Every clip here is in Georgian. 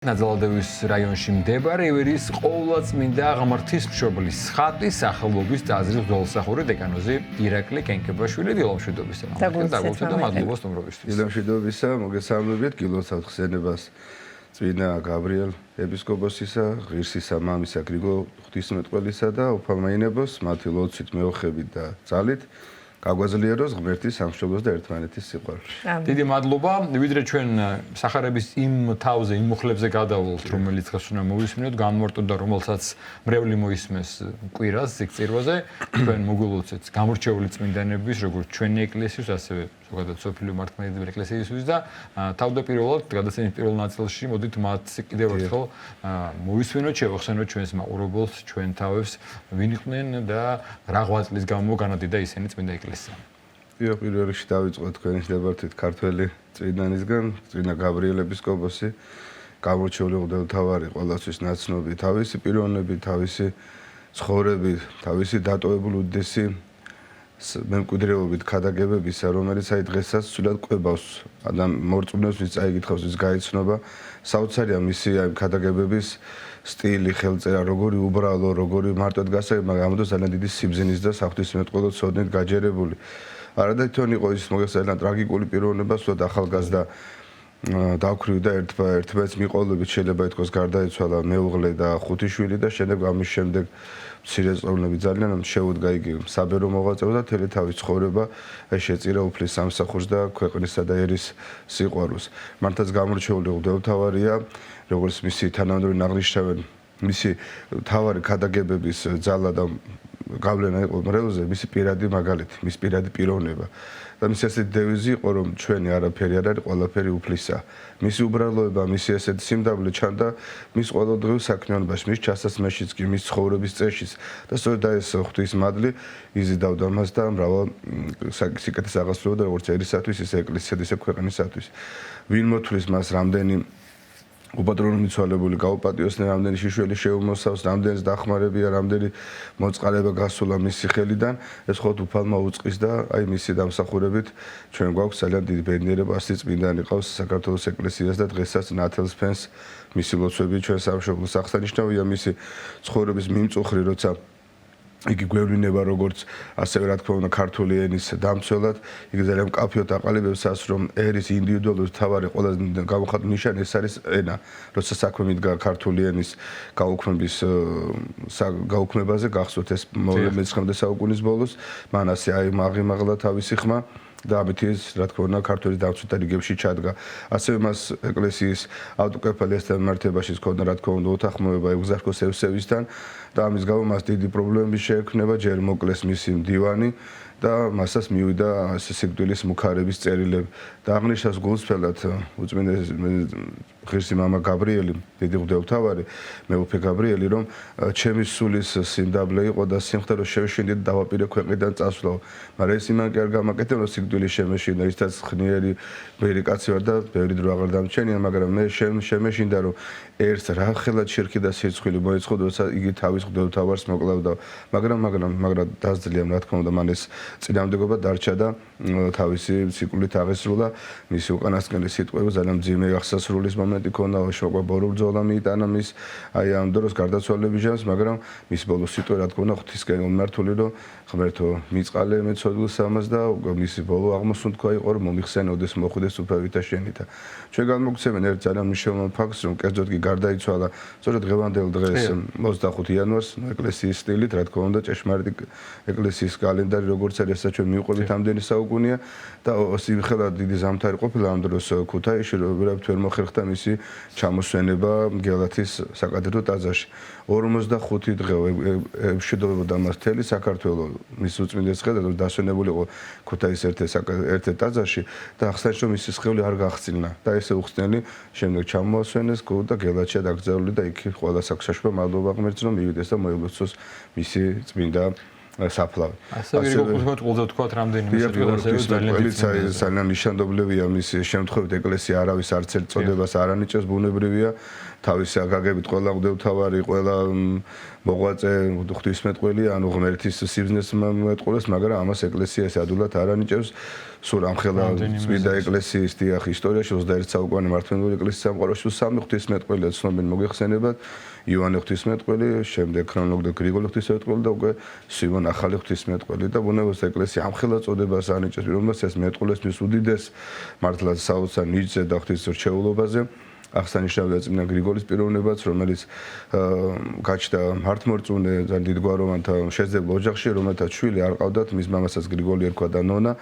ნაძალადევის რაიონში მდებარე ივერიის ყოვლადწმინდა ღვთისმშობლის ხატის სახელობის ტაძრის მღვდელმსახური დეკანოზი ირაკლი კენკებაშვილი დილამშვიდობისა. დაგულწრებთ მადლობა სტუმრობისთვის. დილამშვიდობისა, მოგესალმებით გილოცავთ ხსენებას წმინდა გაბრიელ ეპისკოპოსისა, ღირსისა მამისა გრიგოლ ღვთისმეტყველისა და უფალმაინებოს მათი ლოცვით მეოხებით და ძალით გაგვაძლიეროს ღმერთის სამშობლოს და ერთმანეთის სიყვარული. დიდი მადლობა. ვიდრე ჩვენ სახარების იმ თავზე, იმ მუხლებზე გადავლთ, რომელიც დღეს უნდა მოვისმინოთ, განმარტოთ და რომელსაც მრევლი მოისმეს კვირას სიკწირვაზე, ჩვენ მოგულოცეთ გამორჩეული წმინდანების, როგორც ჩვენი ეკლესიის, ასევე ზოგადად სოფლიო მართლმადიდებელი ეკლესიისთვის და თავდაპირველად გადაცემის პირველ ნაწილში მოდით მათ კიდევ ერთხელ მოვისმინოთ, შევახსენოთ ჩვენს მაყურებელს, ჩვენ თავებს, ვინ იყვნენ და რა ღვაწლის გამო განადიდა ისინი წმინდა ეკლესია. პირველ რიგში დავიწყოთ თქვენი შედარებით ქართველი წმინდანისგან, წმინდა გაბრიელ ეპისკოპოსი, გამორჩეული მღვდელმთავარი, ყველასთვის ნაცნობი, თავისი პიროვნები, თავისი ცხოვრები, თავისი დატოვებული უდიდესი მემკვიდრეობით ქადაგებებისა, რომელიც აი დღესაც სულად ყვებავს მორწმუნეებს, ვინც წაიგითხავს, ვინც გაიცნობა, საოცარია მისი აი ქადაგებების სტილი, ხელწერა, როგორი უბრალო, როგორი მარტოდ გასაგები, მაგრამ ამიტომ ძალიან დიდი სიბზნის და საღვთისმეტყველო ცოდნით გაჯერებული. არადა თვითონ იყო ის მოგესალმებით ტრაგიკული პიროვნება, სულად ახალგაზრდა დაქვრივდა ერთმანეთს მიყოლებით შეიძლება ითქვას გარდაიცვალა მეუღლე და 5 შვილი და შემდეგ ამის შემდეგ მცირე წლოვნები ძალიან შეუდგა იგი საბერო მოღვაწეობა და თელი თავის ცხოვრება შეწირა უფლის სამსახურს და ქვეყნისა და ერის სიყვარულს. მართლაც გამორჩეული მღვდელმთავარია, როგორც მისი თანამედროვე აღნიშნავენ, მისი თავარი ქადაგებების ძალა და გავლენა იყო მრევლზე, მისი პირადი მაგალითი, მისი პირადი პიროვნება. და მისი ასეთი დევიზი იყო, რომ ჩვენი არაფერი არ არის, ყველაფერი უფლისა. მისი უბრალოება, მისი ასეთი სიმდაბლე ჩანდა მის ყოველდღიურ საქმიანობაში, მის ჩასასმეშიც კი, მის ცხოვრების წესშიც. და სწორედ ეს ღვთის მადლი იზიდავდა მას და მრავალ სიკეთეს აღასრულებდა როგორც ერისათვის, ისე ეკლესიისა, ისე ქვეყნისათვის. ვინ მოთვლის მას რამდენი უპატრონო მიცვალებული გაუპატიოსნე, რამდენი შიშველი შეუმოსავს, რამდენს დახმარებია, რამდენი მოწყალება გასულა მისი ხელიდან, ეს ხოთ უფალმა უწყის და აი მისი დამსახურებით ჩვენ გვაქვს ძალიან დიდი ბედნიერება, ასეთი წმინდანი ყავს საქართველოს ეკლესიას და დღესაც ნათელს ფენს მისი ლოცვები ჩვენ სამშობლოს აღსანიშნავია მისი ცხოვრების მიმწუხრი, როცა იგი გვევლინება როგორც ასევე რა თქმა უნდა ქართული ენის დამცველად, იგი ძალიან მკაფიოდ აყალიბებს ას რომ ერის ინდივიდუალური თავარი ყველაზე გამოხატული ნიშანი ეს არის ენა, როცა საქმე მიდგა ქართული ენის გაუქმებაზე, გახსოვთ ეს მე-19 საუკუნის ბოლოს, მან ასე აიმაღლა თავისი ხმა და ამით ის რა თქმა უნდა ქართული დამცველთა რიგებში ჩადგა. ასევე მას ეკლესიის ავტოკეფალიასთან მიმართებაში ჰქონდა რა თქმა უნდა უთანხმოება ეგზარქოს ევსევისთან და ამის გამო მას დიდი პრობლემები შეექმნება, ჯერ მოკლეს მისი მდივანი და მასაც მივიდა სიკვდილის მუქარების წერილები და აღნიშნავს გულწრფელად უწმინდეს ღირსი მამა გაბრიელი, დიდი მღვდელმთავარი, მეუფე გაბრიელი, რომ ჩემი სულის სიმდაბლე იყო და სიმხდე რომ შევშინდი და დავაპირე ქვეყნიდან წასვლაო. მაგრამ ეს იმან კი არ გამაკეთებია, რომ სიკვდილი შემეშინდა, ისაც ხნიერი ბერი კაცი ვარ და ბევრი დრო აღარ დამჩენია, მაგრამ მე შემეშინდა რომ ერთს რა ხელად შერქი და სიცხვილი მოეწყო, როცა იგი თავის მღვდელმთავარს მოკლავდა. მაგრამ დაძლია რა თქმა უნდა მან ეს წინამდებობა დარჩა და თავისი ციკლით აღესრულა. მისი უკანასკნელი სიტყვები ძალიან მძიმე აღსასრულის მომენტი ქონდა, შოყვა ბორბრძოლა მიიტანა მის აი ამ დროს გარდაცვალების ჟამს, მაგრამ მის ბოლოს სიტყვა რა თქმა უნდა ღვთისკენ მიმართული, რომ ღმერთო მიწყალე მე ცოდვილს ამას და მისი ბოლო აღმოსუნთქვა იყო, რომ მომიხსენოდეს მოხვდეს უფევითა შენითა. ჩვენ განმოგცემენ ერთ ძალიან მნიშვნელოვან ფაქტს, რომ კერძოდ კი გარდაიცვალა სწორედ დღევანდელ დღეს 25 იანვარს ეკლესიის სტილით, რა თქმა უნდა ჭეშმარიტი ეკლესიის კალენდარი როგორც არის, რასაც ჩვენ მივყვებით ამდენი საუკუნეა და სიმხელა დიდი ზამთარი ყოფილა ამ დროს ქუთაისში, ვერავით ვერ მოხერხდა მისი ჩამოსვენება გელათის საკათედრო ტაძარში. 45 დღე ემშვიდობებოდა მას მთელი საქართველო, მის უწმინდეს ხედად, რომ დასვენებული იყო ქუთაისის ერთ-ერთ ტაძარში და ახსენეთ, რომ მისი სხეული არ გახსნილა და ესე უხსნელი შემდეგ ჩამოასვენეს და გელათშია დაკრძალული და იქ ყველა საქმეშია მადლობა ღმერთს, რომ მივიდეს და მოილოცოს მისი წმინდა საფლავი. ასევე გრიგოლ ღვთისმეტყველზე თქვათ რამდენიმე სერიოზული ძალიან ნიშანდობლებია მის შემთხვევით ეკლესია არავის არც ერთ წოდებას არ ანიჭებს, ბუნებრივია თავისი აგაგებით ყველა მღვდელმთავარი, ყველა მოღვაწე ღვთისმეტყველი, ანუ ღმერთის სიბრძნეს მეტყველს, მაგრამ ამას ეკლესია ეს ადვილად არ ანიჭებს. სულ ამხელა წმინდა ეკლესიის დიახ ისტორიაში 21 საუკუნე მართლმადიდებელი ეკლესიის სამყაროში სამი ღვთისმეტყველია ცნობენ მოგეხსენებათ. იოანე ღვთისმეტყველი, შემდეგ ქრონოლოგია გრიგოლი ღვთისმეტყველი და უკვე სიმონ ახალი ღვთისმეტყველი და ბუნებრივად ეკლესია ამხელა წოდებას ანიჭებს, რომელსაც ეს მეტყველს მის უდიდეს მართლაც საოცარ ნიჭზე და ღვთისმრჩეულობაზე. აღსანიშნავია წმინდა გრიგოლის პიროვნებაც, რომელიც გაჩნდა მართლმორწმუნე ძალიან დიდგვაროვანთა შეძლებულ ოჯახში, რომელთაც შვილი არ ყავდათ, მის მამასაც გრიგოლი ერქვა და ნონა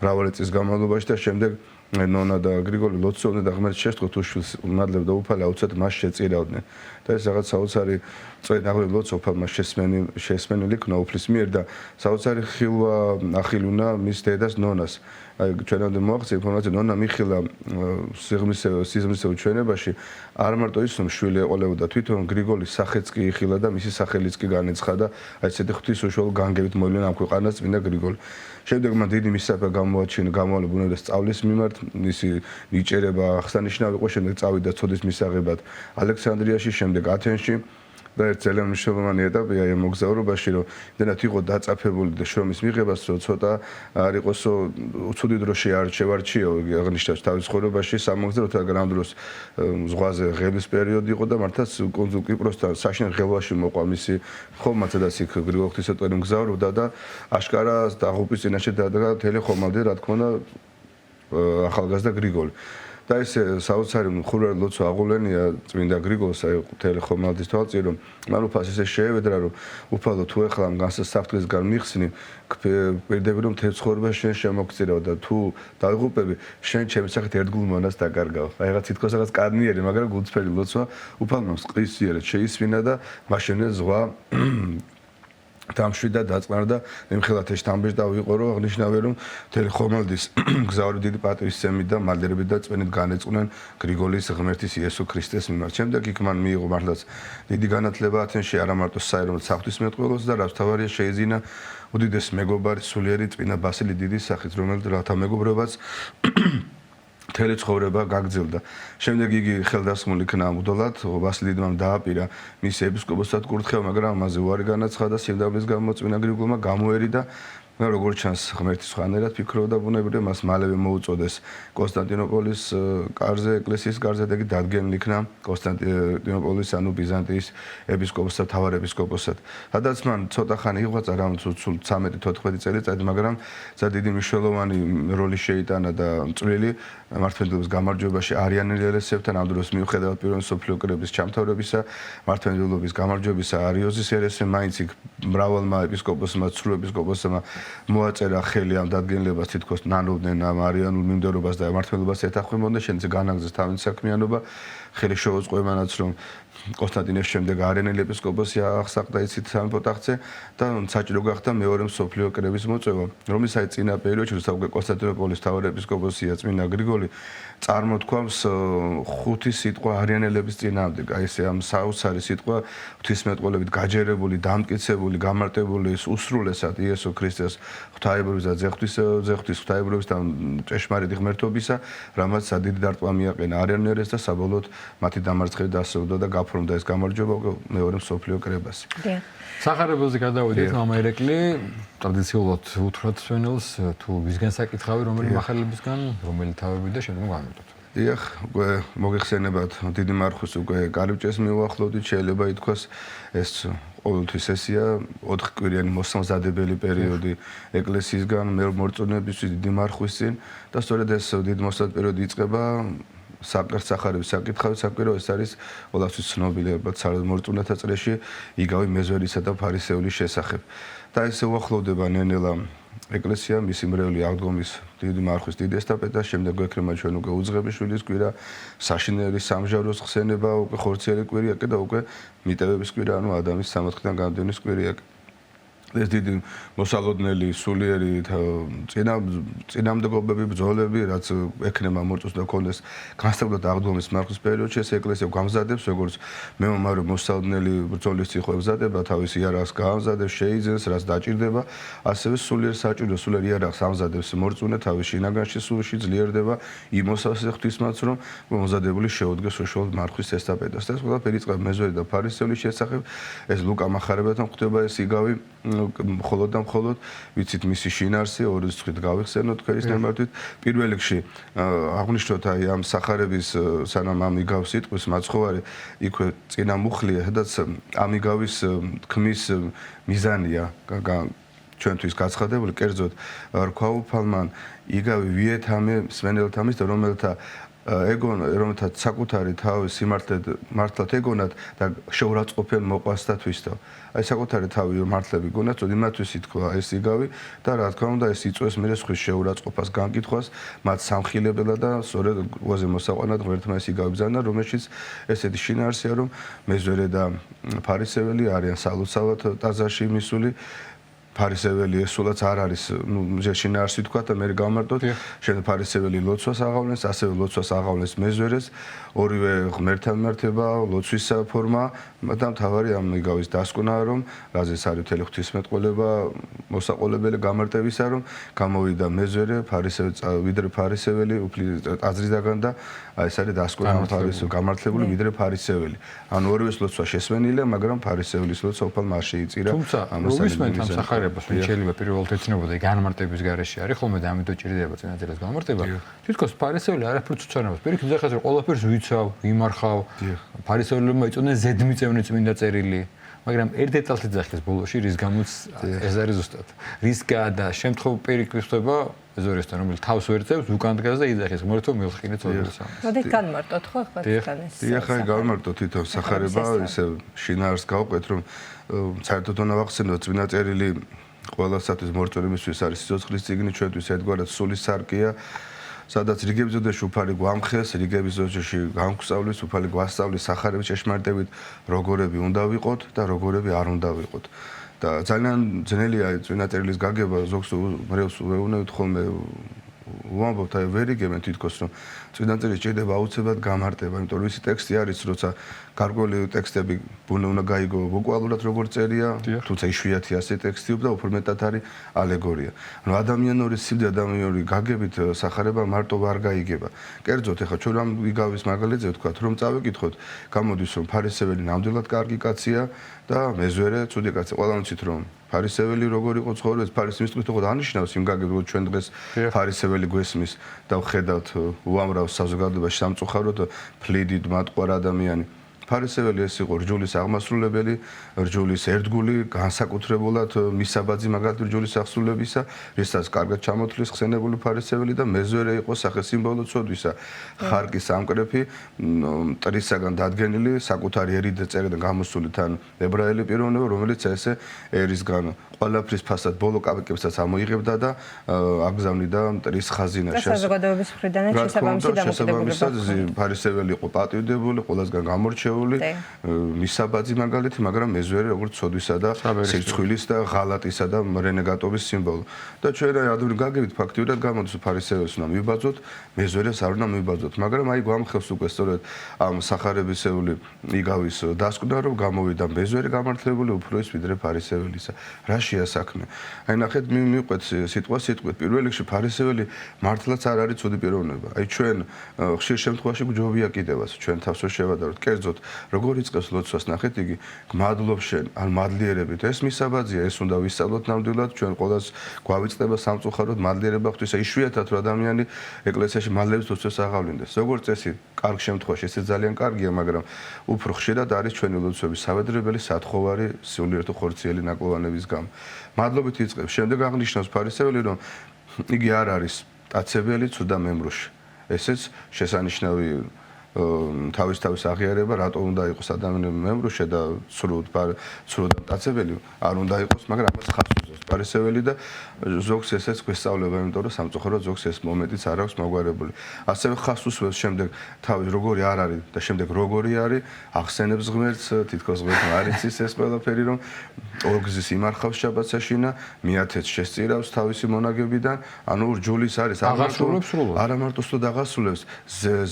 მრავალი წლის განმავლობაში და შემდეგ ნონა და გრიგოლი ლოცულობდნენ და ღმერთს შეშტყოთ თუ შვილს უმადლებდა უფალი აუცილებლად მას შეწირავდნენ. და ეს რაღაც საოცარი წვენაღლი ლოცვა უფალმა შესმენელი იქნა უფლის მიერ და საოცარი ხილვა ახილუნა მის დედას ნონას. აი ჩვენამდე მოაღწია ინფორმაცია ნონა მიხილა სიზმრისეულ ჩვენებაში არ მარტო ის რომ შვილი ეყოლებოდა თვითონ გრიგოლის სახეც კი იხილა და მისი სახელიც კი განეცხადა აი ესეთი ღვთის უშუალო განგებით მოვლენა ამ ქვეყანას წმინდა გრიგოლი. შემდეგ მან დიდი მისაფა გამოაჩინა ბუნებრივად სწავლის მიმართ მისი ნიჭერება აღსანიშნავი იყო შემდეგ წავიდა ცოდის მისაღებად ალექსანდრიაში შემდეგ ათენში და ერთ ძალიან მნიშვნელოვანი ეტაპია ამ მოგზაურობაში რომ იმდენად იყო დაწაფებული და შრომის მიღებას რომ ცოტა არ იყოსო უცუდი დროში არ შევარჩიო აღნიშნავს თავის ცხოვრებაში სამოგზაუროდ მაგრამ ამ დროს ზღვაზე ღების პერიოდი იყო და მართლაც კონსულ კიპროსთან საშინელ ღელვაში მოყვა მისი ხომაცადაც იქ გრიგოლ ღვთისმეტყველი მგზავრობდა და აშკარა დაღუპვის წინაშე დადგა მთელი ხომალდი რა თქმა უნდა ახალგაზრდა გრიგოლი და ეს საოცარი მხურვალე ლოცვა აღულენია წმინდა გრიგოლს აი მთელი ხომალდის თვალწინ რომ მან უფალს ესე შეევედრა რომ უფალო თუ ეხლა ამ განსასწრაფთლისგან მიხსნი პირდები რომ მთელ ცხოვრება შენ შემოგწირავ და თუ დაიღუპები შენ ჩემი სახით ერთგულ მონას დაკარგავ აი რაღაც თითქოს რაღაც კარნიერი მაგრამ გულწრფელი ლოცვა უფალმა ყისიერად შეისვინა და მაშინე ზღვა დამშვიდა დაწყნარდა იმხელათ ეშთამბეში და ვიყო რომ აღნიშნავია რომ მთელი ხომალდის გზავრი დიდი პატივისცემით და მალდერებით და წვენით განეწყვნენ გრიგოლის ღმერთის იესო ქრისტეს მიმართ. შემდეგ იქ მან მიიღო მართლაც დიდი განათლება ათენში არა მარტო საეროვნო საღვთისმეტყველოს და რაც თავარია შეიძინა უდიდეს მეგობარი სულიერი წმინდა ბასილი დიდის სახით რომელიც რათა მეგობრობაც მთელი ცხოვრება გაგრძელდა. შემდეგ იგი ხელდასხმული იქნა მუდოლად, ბასილი დიდმა დააპირა მის ეპისკოპოსად კურთხევა, მაგრამ ამაზე უარი განაცხადა სიმდაბლის გამო წმინდა გრიგოლმა გამოერიდა მაგრამ როგორც ჩანს ღმერთის ხანერად ფიქრობდა ბუნებრივია მას მალევე მოუწოდეს კონსტანტინოპოლის კარზე ეკლესიის კარზე და იგი დადგენილი იქნა კონსტანტინოპოლის ანუ ბიზანტიის ეპისკოპოსად თავარ ეპისკოპოსად. სადაც მან ცოტა ხანი იღვაწა რამაც სულ 13-14 წელიწადი მაგრამ ძალიან დიდი მნიშვნელოვანი როლი შეიტანა და წვლილი მართლმადიდებლობის გამარჯვებაში არიანელ ერესებთან ამ დროს მიუხედავად პირველი მსოფლიო კრების ჩამთავრებისა მართლმადიდებლობის გამარჯვებისა არიოზის ერესზე მაინც იქ მრავალმა ეპისკოპოსმა სრულ ეპისკოპოსმა მოაწერა ხელი ამ დადგენილებას თითქოს ნანოვდნენ ამ არიანულ მიმდევრობას და მართლმადიდებლობას ეთანხმებოდნენ შენზე განაგზეს თავის საქმიანობა ხელი შეუწყო იმანაც რომ კონსტანტინეს შემდეგ არიანელი ეპისკოპოსი აღსაყდა იცით სამეფო ტახტზე და საჭირო გახდა მეორე მსოფლიო კრების მოწევა რომელსაც წინა პერიოდში უკვე კონსტანტინოპოლის თავარ ეპისკოპოსია წმინდა გრიგოლი წარმოთქვამს ხუთი სიტყვა არიანელების წინააღმდეგ აი ესე ამ საოცარი სიტყვა ღვთისმეტყველებით გაჯერებული დამტკიცებული გამარტებული უსრულესად იესო ქრისტეს ღვთაებრობის და ზეღვთის ღვთაებრობის და ჭეშმარიტი ღმერთობისა რამაც დიდი დარტყმა მიაყენა არიანელებს და საბოლოოდ მათი დამარცხებით დასრულდა და გაფორმდა ეს გამარჯვება მეორე მსოფლიო კრებაში. სახარებელზე გადავიდეთ მამა ერეკლი ტრადიციულად უთხრათ სვენელს თუ ვისგან საკითხავი რომელი მახარებლებისგან რომელი თავები და შემდგომ განვიდოთ. დიახ, უკვე მოგეხსენებათ დიდი მარხვის უკვე კარიბჭეს მივახლოვდით შეიძლება ითქვას ეს ყოველთვის ესია 4 კვირიანი მოსამზადებელი პერიოდი ეკლესიისგან მორწონებისთვის დიდი მარხვის წინ და სწორედ ეს დიდი მოსამზადებელი პერიოდი იწყება სახარების საკითხავით საკვირო ეს არის ყველასთვის ცნობილი ალბათ მორწმუნეთა წრეში იგავი მეზვერისა და ფარისეულის შესახებ და ესე უახლოვდება ნენელა ეკლესია მისი მრევლი აღდგომის დიდი მარხვის დიდ ესტაფეტას შემდეგ გვექნება ჩვენ უკვე უძღებიშვილის კვირა საშინელი სამჟაროს ხსენება უკვე ხორციელი კვირიაკე და უკვე მიტევების კვირა ანუ ადამის სამოთხიდან გამდევნის კვირიაკე ეს დიდი მოსალოდნელი სულიერი წინამდებობები ბრძოლები რაც ექნება მოწოს და კონდეს განსაკუთრებით აღდგომის მარხვის პერიოდში ეს ეკლესია გამზადებს როგორც მეომარი მოსალოდნელი ბრძოლის წინ ხმებზადება თავისი იარაღს გაამზადებს შეიძენს რაც დაჭირდება ასევე სულიერ საჭირო სულიერ იარაღს ამზადებს მორწმუნე თავის შინაგანში სულში ძლიერდება იმოსას ღვთისმაც რომ მომზადებული შეუდგეს უშუალოდ მარხვის ესტაფეტას და ეს ყველაფერი იწყება მეზვერი და ფარისევლის შესახებ ეს ლუკა მახარებელთან ხვდება ეს იგავი მხოლოდ და მხოლოდ ვიცით მისი შინაარსი ორი წუთით გავიხსენოთ თქვენის ნებართვით პირველ რიგში აღნიშნოთ აი ამ სახარების სანამ ამ იგავს სიტყვის მაცხოვარი იქვე წინა მუხლია სადაც ამ იგავის თქმის მიზანია ჩვენთვის გაცხადებული კერძოდ რქვაუფალმან იგავი ვიეთამე სვენელთამის და რომელთა რომელთაც საკუთარი თავი მართლად ეგონათ და შეურაცხყოფენ მოყვასთათვისთავ. აი საკუთარი თავი მართლები გონათ, იმათთვის ითქვა ეს იგავი და რა თქმა უნდა ეს იწვევს მერე სხვის შეურაცხყოფას, განკითხვას, მათ სამხილებელად და სწორედ უაზე მოსაყვანად ღმერთმა ეს იგავი ბრძანა, რომელშიც ესეთი შინაარსია, რომ მეზვერე და ფარისეველი არიან სალოცავად ტაძარში მისული ფარისეველი ესულაც არ არის შინაარსი თქვა და მე გავმარტოთ შენ ფარისეველი ლოცვას აღავლენს ასევე ლოცვას აღავლენს მეზვერეს ორივე ღმერთთან მართება ლოცვის ფორმა და მთავარი ამ იგავის დასკვნა რომ რაზეც არის მთელი ღვთისმეტყველება მოსაყოლებელი გამარტებისა რომ გამოვიდა მეზვერე ვიდრე ფარისეველი ტაძრისაგან და ეს არის დასკვნა ფარისეველი გამართლებული ვიდრე ფარისეველი ანუ ორივეს ლოცვა შესმენილია მაგრამ ფარისეველის ლოცვა უფალ მას შეიწირა ამასთან შეიძლება პირველად ეცნებოდა განმარტების გარეშე არის ხოლმე და ამიტომ ჭირდება წინაძილეს განმარტება. თითქოს ფარისეველი არაფერს უცნობს. პირიქით ეხლა რომ ყველაფერს ვიცავ, ვიმარხავ. ფარისეველებმა იწოდნენ ზედმიწევნი წმინდა წერილი. მაგრამ ერთ დეტალს ეძახეს ბოლოში, რის გამოც ეს არის ზუსტად. რის გადა შემთხვევ პირიქით ხდება ზორესთან რომელიც თავს ვერ წევს უკან დგას და იძახეს ღმერთო მილხინე წოდებს ამას. მოდით განმარტოთ ხო ახლა თან ეს. ახლა განმარტოთ თვითონ სახარება ისე შინაარს გავყვეთ რომ საერთოდ უნდა ვახსენოთ წმინდა წერილი ყველასათვის მორწმუნეებისთვის არის სიცოცხლის წიგნი ჩვენთვის ერთგვარად სულის სარკეა სადაც რიგების ზოდაში უფალი გვამხეს რიგების ზოდაში განგვსწავლის უფალი გვასწავლის სახარების ჭეშმარიტებით როგორები უნდა ვიყოთ და როგორები არ უნდა ვიყოთ და ძალიან ძნელია წმინდა წერილის გაგება ზოგს მრევლს ვეუბნებით ხოლმე ვამბობთ აი ვერ იგებენ თითქოს რომ წმინდა წერილი ჭირდება აუცილებლად გამარტება იმიტომ რომ ისი ტექსტი არის როცა გარკვეული ტექსტები უნდა გაიგო ბუკვალურად როგორ წერია თუმცა იშვიათია ასე ტექსტი და უფრო მეტად არის ალეგორია ანუ ადამიანური სიძე ადამიანური გაგებით სახარება მარტო არ გაიგება კერძოდ ეხლა ჩვენ ამ იგავის მაგალითზე ვთქვათ რომ წავიკითხოთ გამოდის რომ ფარისეველი ნამდვილად კარგი კაცია და მეზვერე ცუდი კაცი ყველამ ვიცით რომ ფარისეველი როგორ იყო ცხოვრების ფარისევის მისწვით უყოდ ანიშნავს იმ გაგებით ჩვენ დღეს ფარისეველი გვესმის და ვხედავთ უამრავ საზოგადოებაში სამწუხაროდ ფლიდით მატყوار ადამიანი ფარისეველი ეს იყო რჯულის აღმასრულებელი, რჯულის ერთგული, განსაკუთრებულად მისაბაძი მაგალითად რჯულის აღსრულებისა, რისაც კარგად ჩამოთვლის ხსენებული ფარისეველი და მეზვერე იყო სახესიმბოლო ცოდვისა, ხარკის ამკრეფი, მტრისაგან დადგენილი, საკუთარი ერით წერიდან გამოსული თან ებრაელი პიროვნება, რომელიც ესე ერისგან ყველაფრის ფასად ბოლო კაპიკებსაც ამოიღებდა და აგზავნიდა მტრის ხაზინაში. საზოგადოების მხრიდან შესაბამისი დამოკიდებულება. ფარისეველი იყო პატივდებული, ყველასგან გამორჩეული, მისაბაძი მაგალითი, მაგრამ მეზვერე როგორც ცოდვისა და სირცხვილის და ღალატისა და რენეგატობის სიმბოლო. და ჩვენ ადვილი გაგებით ფაქტიურად გამოდის ფარისეველს უნდა მივბაძოთ, მეზვერეს არ უნდა მივბაძოთ, მაგრამ აი გვამხელს უკვე სწორედ ამ სახარებისეული იგავის დასკვნა, რომ გამოვიდა მეზვერე გამართლებული უფრო ის ვიდრე ფარისეველისა. რაშია საქმე? აი ნახეთ მივყვეთ სიტყვით პირველ რიგში ფარისეველი მართლაც არ არის ცუდი პიროვნება. აი ჩვენ ხშირ შემთხვევაში გვჯობია კიდევაც ჩვენ თავს რო შევადაროთ. კერძოდ როგორ იწყებს ლოცვას ნახეთ იგი გმადლობ შენ ან მადლიერებით ეს მისაბაძია ეს უნდა ვისწავლოთ ნამდვილად ჩვენ ყოველას გვავიწყდება სამწუხაროდ მადლიერება ღვთისა იშვიათად რომ ადამიანი ეკლესიაში მადლების ლოცვას აღავლინდეს. როგორც წესი კარგ შემთხვევაში ეს ძალიან კარგია მაგრამ უფრო ხშირად არის ჩვენი ლოცვების სავედრებელი სათხოვარი სულიერ თუ ხორციელი ნაკლოვანების გამო. მადლობით იწყებს. შემდეგ აღნიშნავს ფარისეველი რომ იგი არ არის ტაცებელი ცუდა მემრუში. ესეც შესანიშნავი თავის აღიარება რატო უნდა იყოს ადამიანი მემრუშე და ცრუდ ტაცებელი არ უნდა იყოს მაგრამ ამას ხაზს უძლებს პარისეველი და ზოგს ესეც გვესწავლება, იმიტომ რომ სამწუხაროდ ზოგს ეს მომენტიც არ აქვს მოგვარებული. ასევე ხას უსვევს შემდეგ თავი როგორი არ არის და შემდეგ როგორი არის, ახსენებს ღმერთს, თითქოს ღმერთმა არ იცის ეს ყველაფერი, რომ ორგზის იმარხავს შაბათსაშინა, მიათეთს შესწირავს თავისი მონაგებიდან, ანუ რჯულის არის არა მარტო სულ აღასრულებს,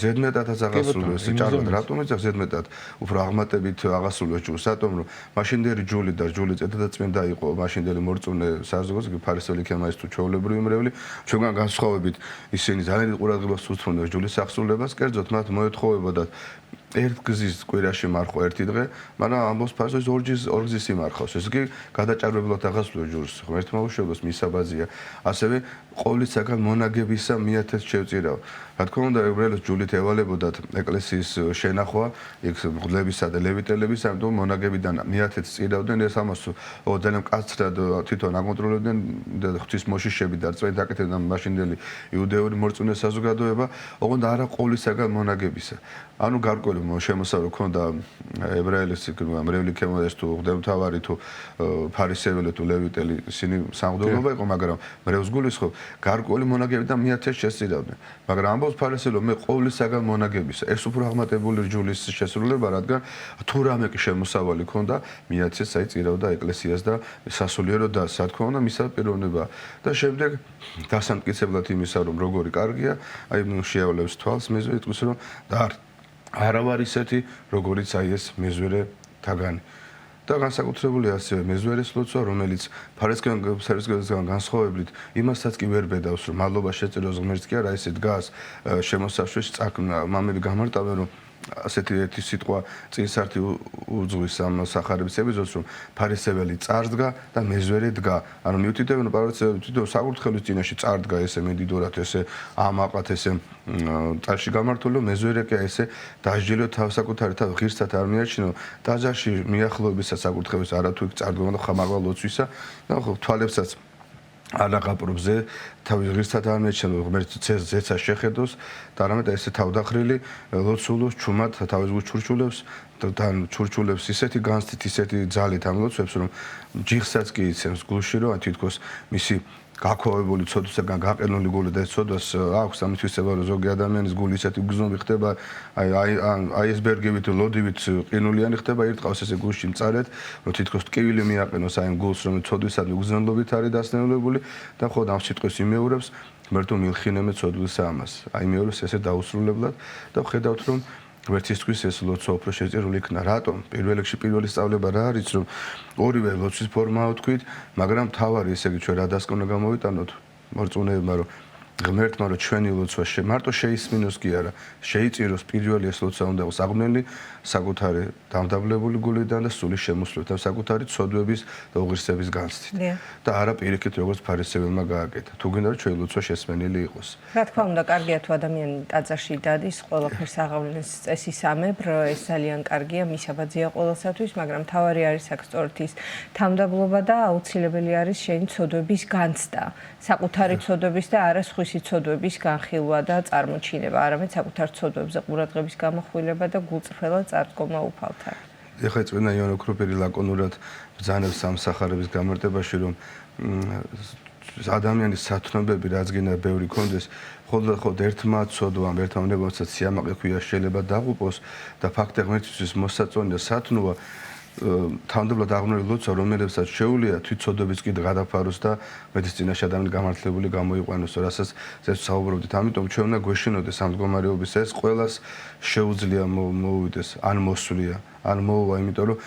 ზედმეტადაც აღასრულებს, ჭარბად რატომ ეძახ ზედმეტად, უფრო აღმატებით აღასრულებს ჯულს, რატომ რომ მაშინდელი ჯული და ჯული წედადაწმენდა იყო, მაშინდელი მორწმუნე საზოგადოებას, ფარისეველი ქემაის თუ ჩვეულებრივი მრევლი, ჩვენგან განსხვავებით ისინი ძალიან ყურადღებას უთმობდნენ ჯულის აღსრულებას, კერძოდ მათ მოეთხოვებოდათ ერთ გზის კვირაში მარხვა ერთი დღე, მაგრამ ამბობს ფარისეველი ორგზის იმარხავს. ეს კი გადაჭარბებლად აღასრულებს ჯულს, ღმერთმა უშევლოს მისაბაძია. ასევე ყოვლისაგან მონაგებისა მიათეთს შევწირავ. რა თქმა უნდა, ებრაელებს ჯულით ევალებოდათ ეკლესიის შენახვა, იქ მღვდლებისა და ლევიტელების, ამიტომ მონაგებიდან მიათეთს წირავდნენ, ეს ამას ძალიან მკაცრად თვითონ აკონტროლებდნენ და ღვთის მოშიშები და წვენით აკეთებდნენ მაშინდელი იუდეური მორწმუნე საზოგადოება, ოღონდ არა ყოვლისაგან მონაგებისა. ანუ გარკვეული შემოსავალი ქონდა ებრაელის მრევლი ქემაის თუ ღვთისმთავარი თუ ფარისეველი თუ ლევიტელი, ისინი სამღვდელობა იყო, მაგრამ მრევლს გულისხმობ გარკვეული მონაგებიდან მიათეთს შესწირავდნენ. მაგრამ ამბობს ფარისეველი, მე ყოვლისაგან მონაგებისა. ეს უფრო აღმატებული რჯულის შესრულება, რადგან თუ რამე კი შემოსავალი ქონდა, მიათეთს წირავდა ეკლესიას და სასულიერო დასს, რა თქმა უნდა, მისა პიროვნება. და შემდეგ დასამტკიცებლად იმისა, რომ როგორი კარგია, აი შეავლებს თვალს მეზვე იტყვის, რომ და არა ვარ ისეთი, როგორიც აი ეს მეზვერე თაგანი. და განსაკუთრებული ასევე მეზვერეს ლოცვა, რომელიც ფარისეველისგან განსხვავებით იმასაც კი ვერ ბედავს, რომ მადლობა შეწიროს ღმერთს კი არა, ესე დგას შემოსაშვეს მამები გამარტავენ, რომ ასეთი ერთი სიტყვა წინსართი უძღვის ამ სახარების ეპიზოდს, რომ ფარისეველი წარდგა და მეზვერე დგა. ანუ მიუთითებენ, რომ ფარისეველი თვითონ საკურთხევლის წინაშე წარდგა ესე მედიდურად, ესე ამაყად, ესე წარში გამართული, მეზვერე კი ესე დასჯილო თავსაკუთარი თავი ღირსად არ მიაჩინო, ტაძარში მიახლოებისას საკურთხევლის არათუ იქ წარდგა და ხამაღლა ლოცვისა და ხო თვალებსაც ანაღაპრობზე თავის ღირსად არ მიაჩნია, ღმერთს ზეცა შეხედოს და არამედ ესე თავდახრილი ლოცულობს ჩუმად თავის გულს ჩურჩულებს და ჩურჩულებს ისეთი განცდით, ისეთი ძალით ამ ლოცვებს, რომ ჯიხსაც კი იცემს გულში, რომ თითქოს მისი გაქვავებული ცოდვისაგან გაყენული გული და ეს ცოდვას აქვს ამითვისება, რომ ზოგი ადამიანის გული ისეთი გზნობი ხდება, აისბერგებით, ლოდივით ყინულიანი ხდება, ერთხავს ესე გულში მწარეთ, რომ თითქოს ტკივილი მიაყენოს აი ამ გულს, რომ ცოდვისადმი გზნელობით არის დასნეულებული და ხო ამ სიტყვის იმეორებს, ღმერთო მილხინემე ცოდვისა ამას. აი იმეორებს ესე დაუსრულებლად და ხედავთ, რომ ღმერთისთვის ეს ლოცვა უფრო შეწირული იქნა. რატომ? პირველ რიგში პირველი სწავლება რა არის, რომ ორივე ლოცვის ფორმაა თქვით, მაგრამ თავარი ესე იგი ჩვენ რა დასკვნა გამოვიტანოთ მორწმუნეებმა, რომ ღმერთმა რომ ჩვენი ლოცვა მარტო შეისმინოს კი არა, შეიწიროს პირველი ეს ლოცვა უნდა იყოს აღმელი საკუთარი დამდაბლებული გულიდან და სული შემოსვლით და საკუთარი ცოდვების და უღირსების განცდით. და არა პირიქით როგორც ფარისეველმა გააკეთა. თუ გინდა რომ ჩვენი ლოცვა შესმენელი იყოს. რა თქმა უნდა, კარგია თუ ადამიანი ტაძარში დადის, ყველაფერს აღავლენს წესისამებრ, ეს ძალიან კარგია, მისაბაძია ყოველსათვის, მაგრამ თავარი არის აქ სწორედ ის თამდაბლობა და აუცილებელი არის შენი ცოდვების განცდა, საკუთარი ცოდვების და არა სხვისი ცოდვების განხილვა და წარმოჩინება, არამედ საკუთარ ცოდვებზე ყურადღების გამახვილება და გულწრფელად წარდგომა უფალთან. ეხლა წვენა იონა ქროპერი ლაკონურად ბრძანებს ამ სახარების გამარტებაში, რომ ადამიანის სათნოებები რაც გინდა ბევრი კონდეს, ხოლმე ერთმა ცოდვამ, ერთმა უნებასაც სიამაყე ქვია შეიძლება დაღუპოს და ფაქტი ღმერთისთვის მოსაწონი და სათნოა თანდებლად აღნული ლოცვა, რომელსაც შეუძლია თვითცოდვების კიდე გადაფაროს და მეცის წინაშე ადამიანი გამართლებული გამოიყვანოს, რასაც ზეც საუბრობდით. ამიტომ ჩვენ უნდა გვეშინოდეს ამ მდგომარეობის ეს ყველას შეუძლია მოვიდეს, ან მოსვლია, ან მოვა, იმიტომ რომ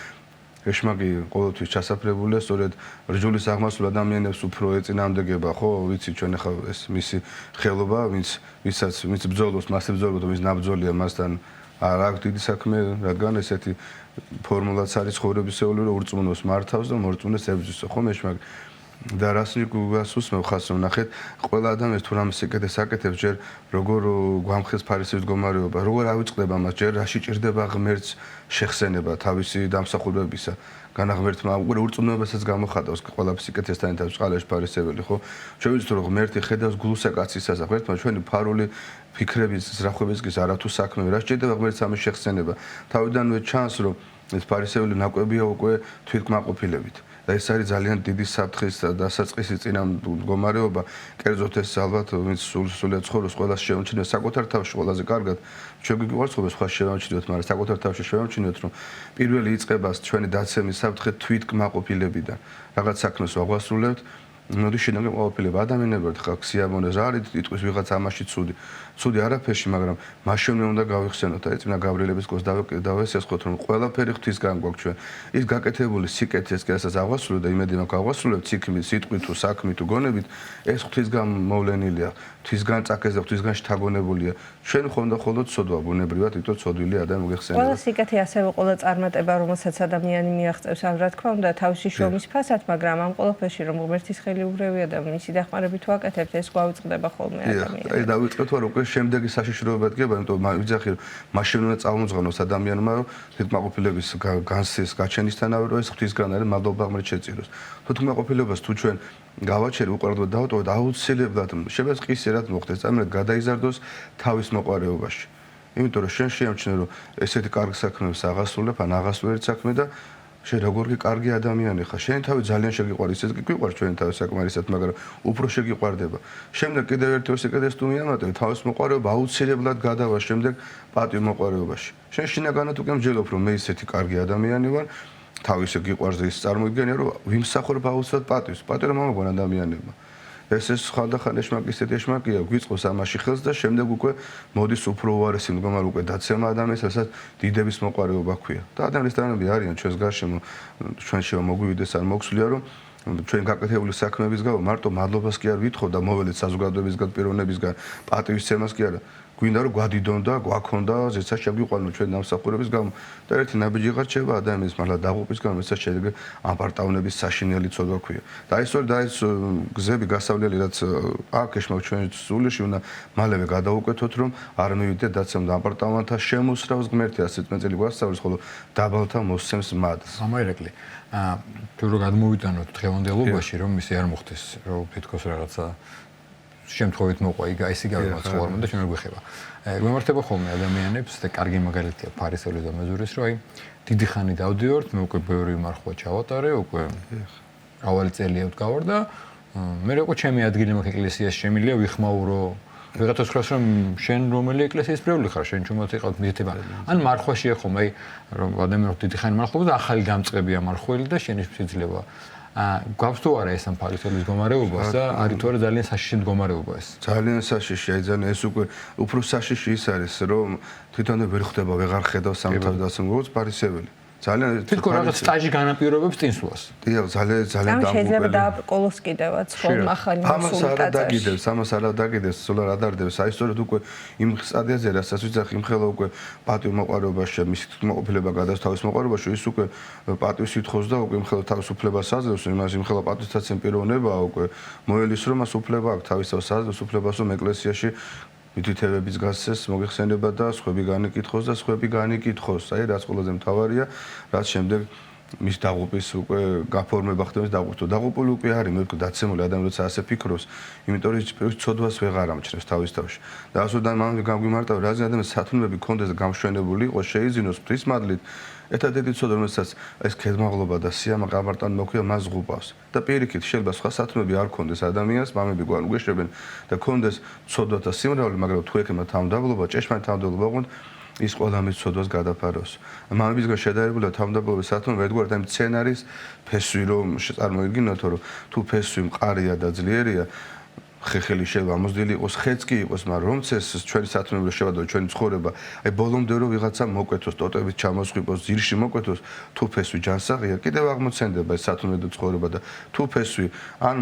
ეშმაკი ყოველთვის ჩასაფრებულია, სწორედ რჯულის აღმასვლელ ადამიანებს უფრო ეწინააღმდეგება, ხო, ვიცი ჩვენ ახლა ეს მისი ხელობა, ვინც ბრძოლობს, მასზე ბრძოლობთ, ვინც ნაბრძოლია მასთან არ აქვს დიდი საქმე, რადგან ესეთი ფორმულაც არის ცხოვრებისეული, რომ ურწმუნოს მართავს და მორწმუნეს ებრძვის, ხო, მეშმაკი და რას გასულს მე ხას რომ ნახეთ, ყველა ადამიანს თუ რამე სიკეთეს აკეთებს, ჯერ როგორ გვამხელს ფარისევის მდგომარეობა, როგორ ავიწყდება მას, ჯერ რაში ჭირდება ღმერთს შეხსენება თავისი დამსახურებისა. განა ღმერთმა უკვე ურწმუნოებასაც გამოხატავს ყველა სიკეთესთან ერთად წყალაში ფარისეველი, ხო? ჩვენ ვიცით რომ ღმერთი ხედავს გულსა კაცისას, ღმერთმა ჩვენი ფარული ფიქრების, ზრახვების გის არათუ საქმე, რა სჭირდება ღმერთს ამის შეხსენება. თავიდანვე ჩანს რომ ეს ფარისეველი ნაკვებია უკვე თვითკმაყოფილებით. და ეს არის ძალიან დიდი საფრთხის დასაწყისი წინამდგომარეობა. კერძოდ ეს ალბათ ვინც სულიად ცხოვრობს, ყველას შეუმჩნევს საკუთარ თავში ყველაზე კარგად. ჩვენ გვიყვარს ხოლმე სხვა შევამჩნიოთ, მაგრამ საკუთარ თავში შევამჩნიოთ, რომ პირველი იწყება ჩვენი დაცემის საფრთხე თვითკმაყოფილებიდან. რაღაც საქმეს ვაღვასრულებთ, მოდი შინაგან ყოფილება ადამიანები ვართ, ხალხ სიამოვნეს რა არის იტყვის ვიღაც ამაში ცუდი არაფერში, მაგრამ მაშინ უნდა გავიხსენოთ, აი წინა გავრილების გოს დავესესხოთ, რომ ყველაფერი ღვთისგან გვაქვს ჩვენ. ის გაკეთებული სიკეთეს კი რასაც აღვასრულებთ და იმედი მაქვს აღვასრულებთ სიქმით, სიტყვით თუ საქმით თუ გონებით, ეს ღვთისგან მოვლენილია, ღვთისგან წაკეზე, ღვთისგან შთაგონებულია. ჩვენ ხოლმე ცოდვა ბუნებრივად, იტყვით ცოდვილი ადამიანი მოგეხსენებათ. ყველა სიკეთე ასევე ყველა წარმატება, რომელსაც ადამიანი მიაღწევს, ან რა თქმა უნდა, თავისი შრომის ფასად, მაგრამ ამ ყველაფერში რომ ღმერთის ხელი ურევია და მისი დახმარებით ვაკეთებთ, ეს გვავიწყდება ხოლმე ადამიანს. აი დავიწყეთ რომ უკვე შემდეგი საშიშროება დგება, იმიტომ რომ ვიძახი რომ მაშინ უნდა წამოძღვნოს ადამიანმა, რომ თვითკმაყოფილების განსის გაჩენისთანავე რომ ეს ღვთისგან არის მადლობა ღმერთს შეწიროს. თვითკმაყოფილებას თუ ჩვენ გავაჩერე უყურებლად დავტოვოთ, აუცილებლად შეიძლება ყისერად მოხდეს, წამერად გადაიზარდოს თავის მოყარეობაში. იმიტომ რომ შენ შეამჩნევ რომ ესეთი კარგ საქმეებს აღასრულებ, ან აღასრულებ საქმე და შენ როგორ კი კარგი ადამიანი ხარ, შენ თავი ძალიან შეგიყვარს, ეს კი გვიყვარს ჩვენ თავი საკმარისად, მაგრამ უფრო შეგიყვარდება. შემდეგ კიდევ ერთი სიკეთეს თუ მიამატებ, თავის მოყარეობა აუცილებლად გადავა შემდეგ პატივმოყარეობაში. შენ შინაგანად უკვე მსჯელობ, რომ მე ისეთი კარგი ადამიანი ვარ, თავისი გიყვარს და ის წარმოიდგენია, რომ ვიმსახურებ აუცილებლად პატივს, პატივი რომ მომაგონ ადამიანებმა. ეს ხალხან ეშმაკი ისეთი ეშმაკია, გვიწყოს ამაში ხელს და შემდეგ უკვე მოდის უფრო უარესი მდგომარე უკვე დაცემა ადამიანს, რასაც დიდების მოყარეობა ქვია. და ადამიანის თანამები არიან ჩვენს გარშემო, ჩვენში მოგვივიდეს ან მოგვსვლია, რომ ჩვენ გაკეთებული საქმეების გამო მარტო მადლობას კი არ ვითხოვ და მოველეთ საზოგადოებისგან, პიროვნებისგან, პატივისცემას კი არა. გვინდა რომ გვადიდონ და გვაქონდა ზეცას შეგვიყვანო ჩვენ დამსახურების გამო და ერთი ნაბიჯი ღარჩება ადამიანის მართლა დაღუპვის გამო, ესაც შეიძლება აპარტაუნების საშინელი ცოდვა ქვია. და ეს გზები გასავლელი რაც აქ ეშმაკ ჩვენ სულში უნდა მალევე გადაუკვეთოთ, რომ არ მივიდეთ დაცემდა აპარტამენტთა შემოსრავს ღმერთი 100 წელი გვასწავლის, ხოლო დაბალთა მოსცემს მადლს. ამაირეკლი. თუ რო გადმოვიტანოთ დღევანდელობაში, რომ ისე არ მოხდეს, რომ თითქოს რაღაცა შემთხვევით მოყვა ისე გავიმარცხო და ჩვენ გვეხება. გვემართება ხოლმე ადამიანებს და კარგი მაგალითია ფარისეულის და მეზურის, რომ აი დიდი ხანი დავდივართ, მე უკვე ბევრი მარხვა ჩავატარე, უკვე ავალი წელია ვდგავარ და მე უკვე ჩემი ადგილი მაქვს ეკლესიაში, შემიძლია ვიხმაურო ვიღაცას ხრას რომ შენ რომელი ეკლესიის პრევლი ხარ, შენ ჩუმად იყავთ მითება. ან მარხვაშია ხოლმე, აი რომ ადამიანს დიდი ხანი მარხობა და ახალი დამწყებია მარხველი და შენის შეიძლება გვაქვს თუ არა ეს ამ ფარისეულის მდგომარეობას და არის თუ არა ძალიან საშიში მდგომარეობა ეს. ძალიან საშიში, აი ძალიან ეს უფრო საშიში ის არის, რომ თვითონ ვერ ხვდება, ვეღარ ხედავ სამთავროს დასამგრელოს ფარისეველი. ძალიან თვითონ რაღაც სტაჟი განაპირობებს წინსვლას. დიახ, ძალიან დამღუპელი. შეიძლება დააყოლოს კიდევაც ხოლმე ახალი მასულტაციაში. ამას არ დაგიდებს, სულ არ ადარდებს. აი სწორედ უკვე იმ სტადიაზე, რასაც ვიძახი, იმხელა უკვე პატივმოყარეობაში, მის მოყოლება გადას თავის მოყოლებაში, ის უკვე პატივს ითხოვს და უკვე იმხელა თავისუფლებას აძლევს, იმას იმხელა პატივისცემ პიროვნებაა უკვე მოელის რომ მას უფლება აქვს თავისთავად აძლევს უფლებას რომ ეკლესიაში მითითებების გასცეს მოგეხსენება და სხვები განიკითხოს და სხვები განიკითხოს. აი რაც ყველაზე მთავარია, რაც შემდეგ მის დაღუპვის უკვე გაფორმება ხდება, დაღუპული უკვე არის, მე ვთქვი, დაცემული ადამიანი როცა ასე ფიქრობს, იმიტომ რომ ცოდვას ვეღარ ამჩნევს თავის თავში. და ასოდან მამები გამგვიმარტავ, რა ადამიანს სათნოები კონდეს და გამშვენებული იყოს, შეიძინოს ღვთის მადლით. ერთადერთი ცოდვა, რომელსაც ეს ქედმაღლობა და სიამაყე აპარტამენტ მოქვია, მას ღუპავს. და პირიქით, შეიძლება სხვა სათნოები არ კონდეს ადამიანს, მამები გვანუგეშებენ და კონდეს ცოდვა და სიმრავლე, მაგრამ თუ ეკემა თავმდაბლობა, ჭეშმარიტ თავმდაბლობა ყოთ ის ყველა მის ცოდვას გადაფაროს. მამებისგან შედარებულა თავმდაბლობის სათნოები ერთგვარად ამ სცენარის ფესვი რომ წარმოიდგინოთ, რომ თუ ფესვი მყარია და ძლიერია, ხეხელი შეიძლება ამოსდილი იყოს, ხეც კი იყოს, მაგრამ რომც ეს ჩვენი სათნოები შევადო, ჩვენი ცხოვრება, აი ბოლომდე რომ ვიღაცა მოკვეთოს, ტოტებით ჩამოსხიბოს, ძირში მოკვეთოს, თუ ფესვი ჯანსაღია, კიდევ აღმოცენდება ეს სათნოები ცხოვრება და თუ ფესვი ან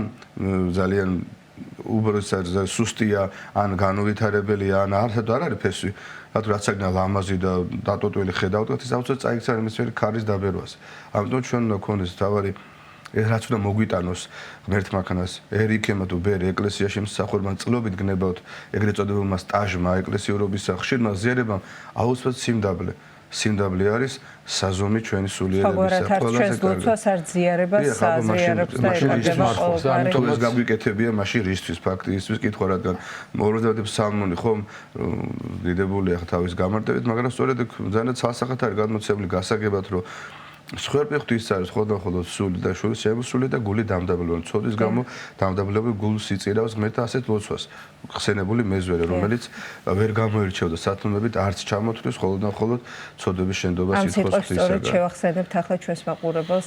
ძალიან უბრალოდ სუსტია, ან განუვითარებელია, ან არც არ არის ფესვი, რაც აგნა ლამაზი და დატოტვილი ხედავთ, ის აუცილებლად წაიქცევს იმის ვერი ქარის დაბერვას. ამიტომ ჩვენ უნდა გქონდეს თავარი რაც უნდა მოგვიტანოს ღმერთმაქანას, ერიქემა თუ ბერი ეკლესიაში მსახურებან წლობით გნებავთ ეგრეთ წოდებულმა სტაჟმა, ეკლესიურობის ხშირმა ზიარებამ აუცილებლად სიმდაბლე არის საზომი ჩვენი სულიერებისა. ყველას ლოცვას არ ზიარებას საზიარებს და ეკეთება ყოველგვარი. თუ ეს გაგვიკეთებია, მაშინ რისთვის ფაქტი ისთვის კითხვა, რადგან მოროდებს სამონი ხომ დიდებულია თავის გამარტებით, მაგრამ სწორედ ძალიან ცალსახად არის გადმოცემული გასაგებად, რომ სხვერპიხთ ის არის ხოლმე სული და შული შემოსული და გული დამდაბლებული. ცოდის გამო დამდაბლებული გულს იწირავს ღმერთთან ასეთ ლოცვას. ხსენებული მეზვერე, რომელიც ვერ გამოირჩევდა სათნოებით, არც ჩამოთვლის ხოლმე ცოდების შენდობას ითხოვს სიტყვებს ღვთისაგან. სწორედ შევახსენებთ ახლა ჩვენს მაყურებელს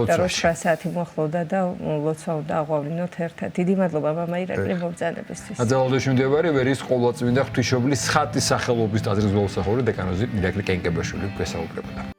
და რომ 9 საათი მოახლოვდა და ლოცვა უნდა აღვავლინოთ ერთად. დიდი მადლობა მამა ირაკლი მობრძანებისთვის. აძალადოში მდებარე ვერის ყოვლადწმინდა ღვთისმშობლის ხატის სახელობის ტაძრის გლოვსახური დეკანოზი ირაკლი კენკებაშვილი გვესაუბრებოდა.